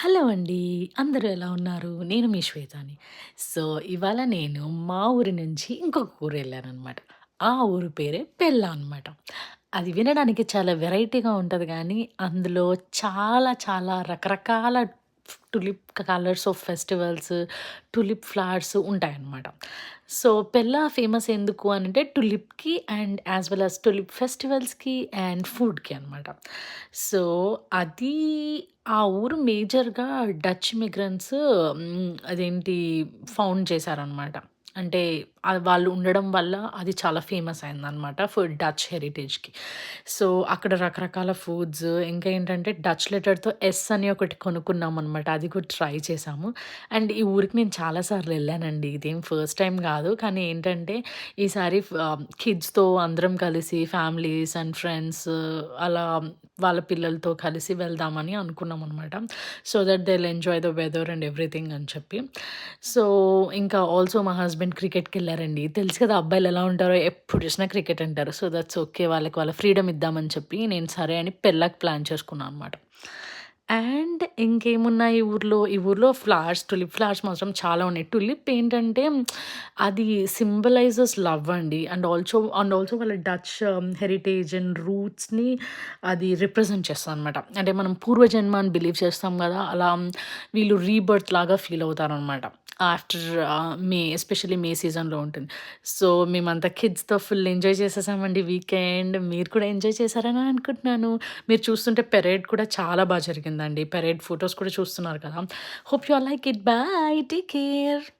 Hello అండి. అందరూ ఎలా ఉన్నారు? నేను మీ శ్వేతాని. సో, ఇవాళ నేను మా ఊరి నుంచి ఇంకొక ఊరెళ్ళాననమాట. ఆ ఊరి పేరే పెల్లా అనమాట. అది వినడానికి చాలా వెరైటీగా ఉంటది గానీ, అందులో చాలా చాలా రకరకాల tulip colours of festivals, tulip flowers ఉంటాయన్నమాట. సో, పెల్లా ఫేమస్ ఎందుకు అనంటే టులిప్‌కి and as well as tulip ఫెస్టివల్స్‌కి అండ్ ఫుడ్‌కి అనమాట. సో, అది ఆ ఊరు మేజర్‌గా డచ్ మిగ్రants అదేంటి ఫౌండ్ చేశారనమాట. అంటే వాళ్ళు ఉండడం వల్ల అది చాలా ఫేమస్ అయిందనమాట ఫర్ డచ్ హెరిటేజ్‌కి. సో, అక్కడ రకరకాల ఫుడ్స్ ఇంకా ఏంటంటే డచ్ లెటర్‌తో ఎస్ అని ఒకటి కొనుక్కున్నామనమాట. అది కూడా ట్రై చేశాము. అండ్ ఈ ఊరికి నేను చాలా సార్లు ఎళ్ళానండి. ఇదేం ఫస్ట్ టైమ్ గాదు. కానీ ఏంటంటే ఈసారి కిడ్స్‌తో అందరం కలిసి ఫ్యామిలీస్ అండ్ ఫ్రెండ్స్ అలా వాళ్ళ పిల్లలతో కలిసి వెళ్దామని అనుకున్నామనమాట. So that they will enjoy the weather and everything అని చెప్పి. సో, ఇంకా ఆల్సో మా హస్బెండ్ క్రికెట్‌కెళ్లారండి. తెలుసు కదా! అబ్బాయిలు ఎలా ఉంటారో ఎప్పుడు చూసినా క్రికెట్ అంటారు. So that's okay. వాళ్ళకి వాళ్ళ ఫ్రీడమ్ ఇద్దామని చెప్పి నేను సరే అని పెళ్ళాకి ప్లాన్ చేసుకున్నా అనమాట. అండ్ ఇంకేమున్నాయి ఈ ఊర్లో ఫ్లవర్స్, టులిప్ ఫ్లవర్స్ మాత్రం చాలా ఉన్నాయి. టులిప్ ఏంటంటే అది సింబలైజెస్ లవ్ అండి. అండ్ ఆల్సో వాళ్ళ డచ్ హెరిటేజ్ అండ్ రూట్స్‌ని అది రిప్రజెంట్ చేస్తదనమాట. అంటే మనం పూర్వజన్మ అని బిలీవ్ చేస్తాం గదా! అలా వీళ్ళు రీబర్త్ లాగా ఫీల్ అవుతారనమాట. ఆఫ్టర్ ఎస్పెషల్లీ మే సీజన్‌లో ఉంటుంది. సో, మేమంతా కిడ్స్‌తో ఫుల్ ఎంజాయ్ చేసేసామండి వీకెండ్. మీరు కూడా ఎంజాయ్ చేశారని అనుకుంటున్నాను. మీరు చూస్తుంటే పెరేడ్ కూడా చాలా జరిగిందండి. పెరేడ్ ఫోటోస్ కూడా చూస్తున్నారు కదా! Hope you all like it. By. Take care.